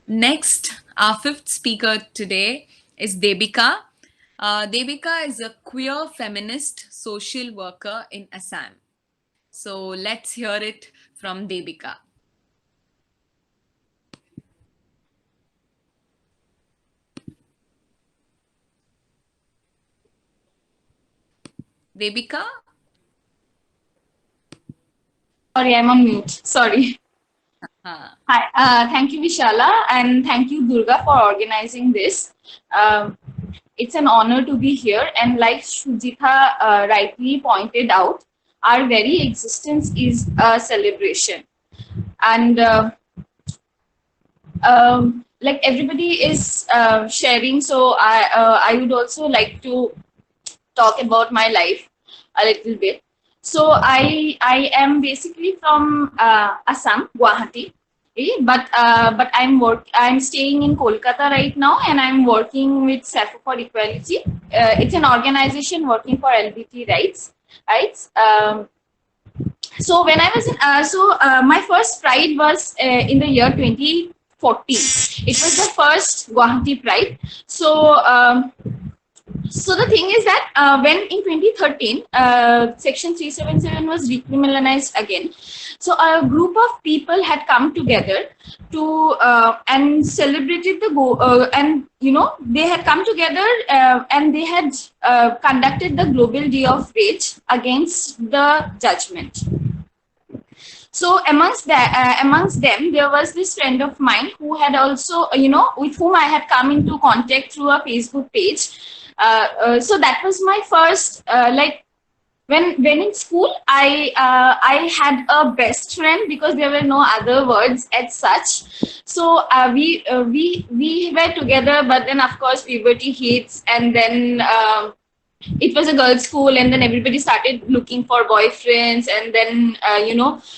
Next, our fifth speaker today is Debika. Debika is a queer feminist social worker in Assam. So let's hear it from Debika. Debika? Sorry, I'm on mute. Sorry. Uh, Hi, thank you, Vishala, and thank you, Durga, for organizing this. Um, it's an honor to be here, and like Shujitha rightly pointed out, our very existence is a celebration. And like everybody is sharing, so I would also like to talk about my life a little bit. So I am basically from Assam, Guwahati, but I'm staying in Kolkata right now, and I'm working with SAFO for Equality. It's an organization working for LGBT rights. So when I was in, my first Pride was in the year 2014. It was the first Guwahati Pride. So the thing is that when in 2013 section 377 was decriminalized again, so a group of people had come together to and celebrated and they had come together and they had conducted the global day of rage against the judgment. So amongst them there was this friend of mine who had also with whom I had come into contact through a Facebook page. So that was my first like when in school I had a best friend because there were no other words as such. So we were together, but then of course puberty hits, and then it was a girls school, and then everybody started looking for boyfriends, and then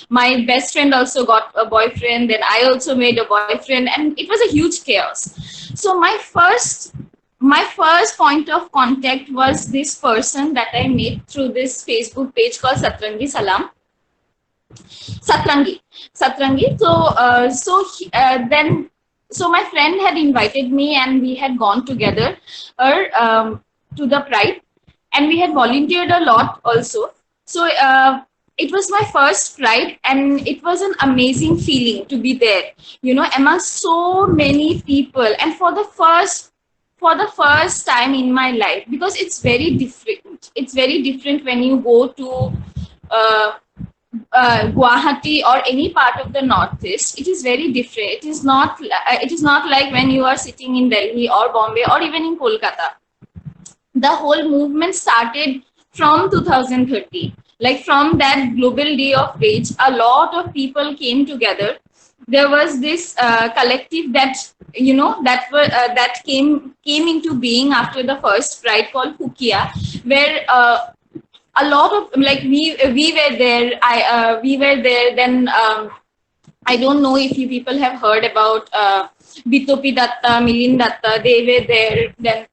my best friend also got a boyfriend, then I also made a boyfriend, and it was a huge chaos. So my first point of contact was this person that I met through this Facebook page called Satrangi. Satrangi. So my friend had invited me, and we had gone together to the Pride, and we had volunteered a lot also. So it was my first Pride, and it was an amazing feeling to be there, among so many people, and for the first time in my life, because it's very different. It's very different when you go to uh, Guwahati or any part of the northeast. It is very different. It is not. It is not like when you are sitting in Delhi or Bombay or even in Kolkata. The whole movement started from 2030. Like from that global day of rage, a lot of people came together. There was this collective that came into being after the first Pride called Hukia, where a lot of like we were there. We were there. Then I don't know if you people have heard about Bitopi Datta, Milind Datta. They were there. Then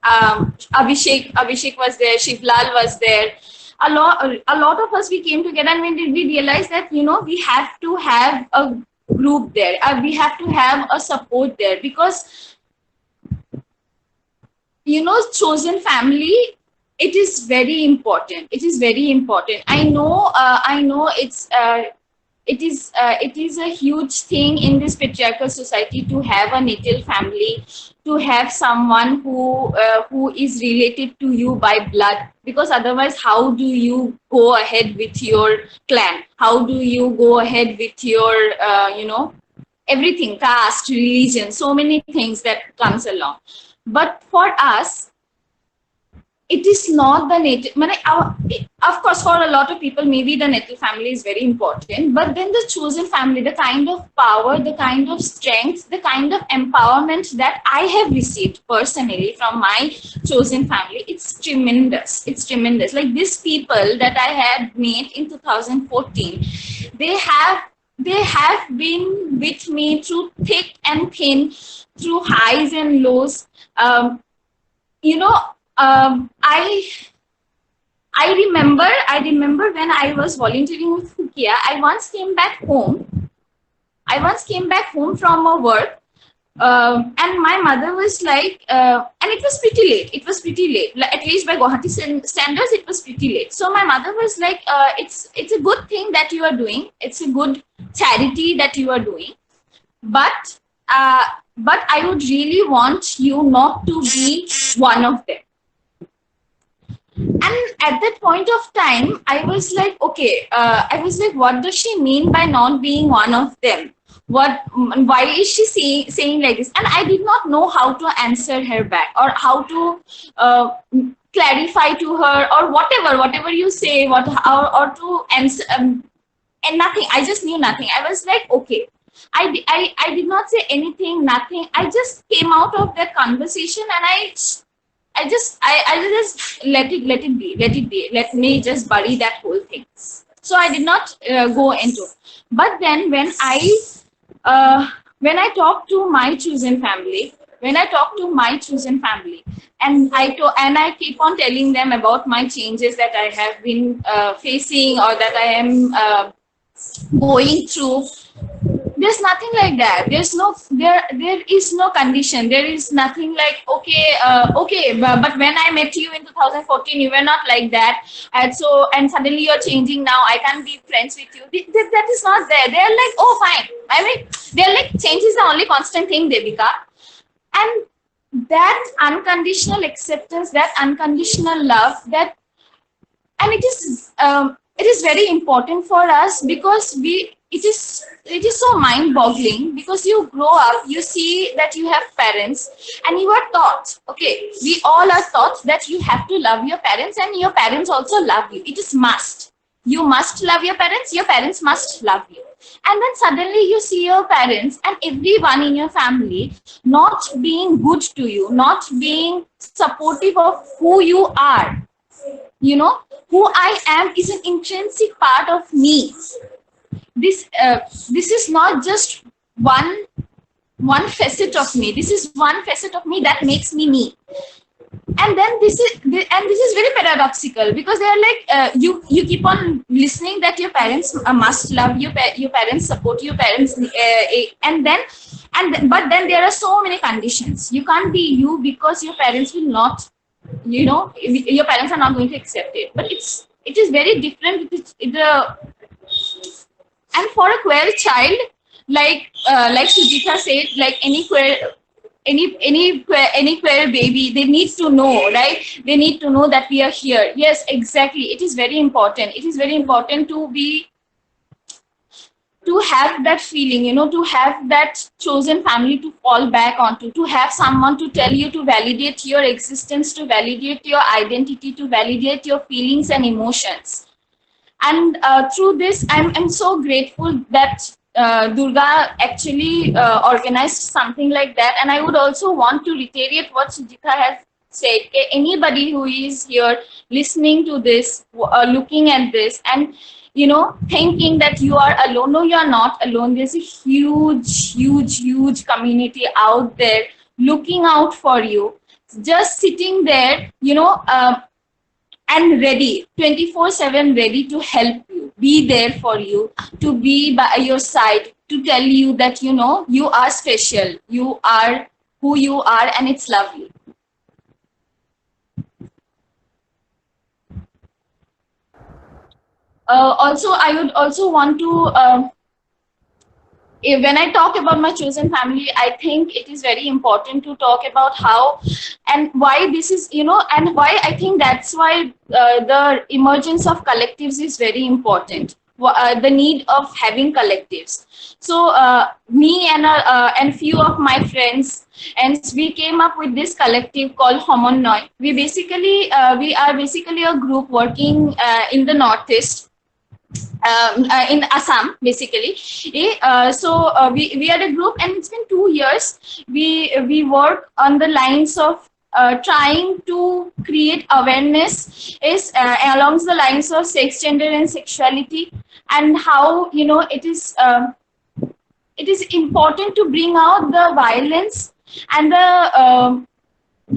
Abhishek was there. Shivlal was there. A lot of us, we came together, and we realized that we have to have a group there. We have to have a support there, because chosen family, it is very important. It is very important. I know it is a huge thing in this patriarchal society to have a natal family, to have someone who is related to you by blood, because otherwise how do you go ahead with your clan? How do you go ahead with your everything, caste, religion, so many things that comes along. But for us, it is not the native. Of course, for a lot of people, maybe the natal family is very important, but then the chosen family, the kind of power, the kind of strength, the kind of empowerment that I have received personally from my chosen family, it's tremendous. It's tremendous. Like these people that I had met in 2014, they have they have been with me through thick and thin, through highs and lows. Um, you know, I remember when I was volunteering with Hukia. I once came back home from a work, And my mother was like, and it was pretty late. It was pretty late. Like, at least by Guwahati standards, it was pretty late. So my mother was like, it's a good thing that you are doing. It's a good charity that you are doing. But I would really want you not to be one of them. And at that point of time, I was like, okay, I was like, what does she mean by not being one of them? Why is she saying like this? And I did not know how to answer her back, or how to clarify to her, or whatever you say, or to answer, and nothing. I just knew nothing. I was like, okay. I did not say anything, nothing. I just came out of that conversation, and I just let it be. Let me just bury that whole thing. So I did not go into. But then when I talk to my chosen family, and I keep on telling them about my changes that I have been facing, or that I am going through, there's nothing like that. There is no condition. There is nothing like, okay, but when I met you in 2014, you were not like that, and suddenly you're changing now, I can't be friends with you. That is not there. They're like, oh fine. I mean, they're like, change is the only constant thing, Devika. And that unconditional acceptance, that unconditional love, that, and it is very important for us, because it is so mind boggling, because you grow up, you see that you have parents, and you are taught, okay, we all are taught that you have to love your parents, and your parents also love you. It is must. You must love your parents must love you. And then suddenly you see your parents and everyone in your family not being good to you, not being supportive of who you are. You know, who I am is an intrinsic part of me. This is not just one facet of me. This is one facet of me that makes me. And then this is very paradoxical, because they're like, you keep on listening that your parents must love you, your parents support you, parents, but then there are so many conditions. You can't be you, because your parents will not, your parents are not going to accept it. But it is very different. And for a queer child, like Sujitha said, like any queer baby, they need to know, right? They need to know that we are here. Yes, exactly. It is very important. It is very important to have that feeling, to have that chosen family to fall back onto, to have someone to tell you, to validate your existence, to validate your identity, to validate your feelings and emotions. And through this, I'm so grateful that Durga actually organized something like that. And I would also want to reiterate what Sujitha has said. Anybody who is here listening to this, looking at this, and thinking that you are alone. No, you are not alone. There's a huge community out there looking out for you, just sitting there, and ready, 24/7, ready to help you, be there for you, to be by your side, to tell you that, you are special, you are who you are, and it's lovely. Also, I would also want to, when I talk about my chosen family, I think it is very important to talk about how and why this is, and why I think that's why the emergence of collectives is very important. The need of having collectives. So me and few of my friends, and we came up with this collective called Homonnoy. We are basically a group working in the Northeast. In Assam, basically. We are a group, and it's been 2 years. We work on the lines of trying to create awareness along the lines of sex, gender, and sexuality, and how it is important to bring out the violence and the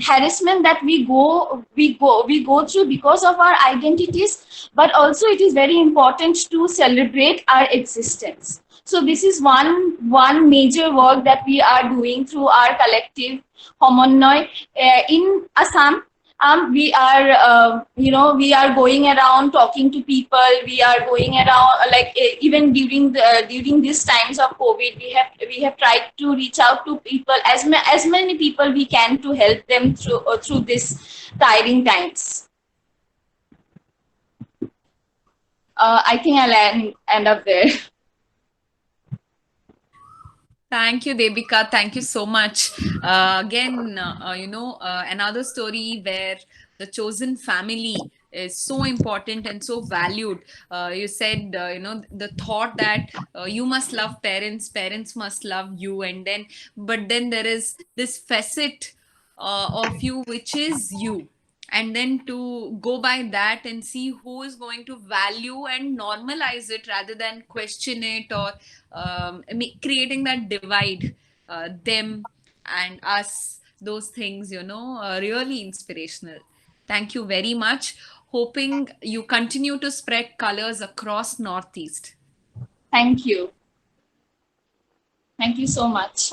harassment that we go through because of our identities, but also it is very important to celebrate our existence. So this is one major work that we are doing through our collective Homonoi in Assam. We are, we are going around talking to people. We are going around, like even during these times of COVID, we have tried to reach out to people, as many people we can, to help them through this tiring times. I think I'll end up there. Thank you, Debika. Thank you so much. Again, another story where the chosen family is so important and so valued. You said, the thought that you must love parents, parents must love you, but then there is this facet of you, which is you. And then to go by that and see who is going to value and normalize it rather than question it, or creating that divide, them and us, those things, really inspirational. Thank you very much. Hoping you continue to spread colors across Northeast. Thank you. Thank you so much.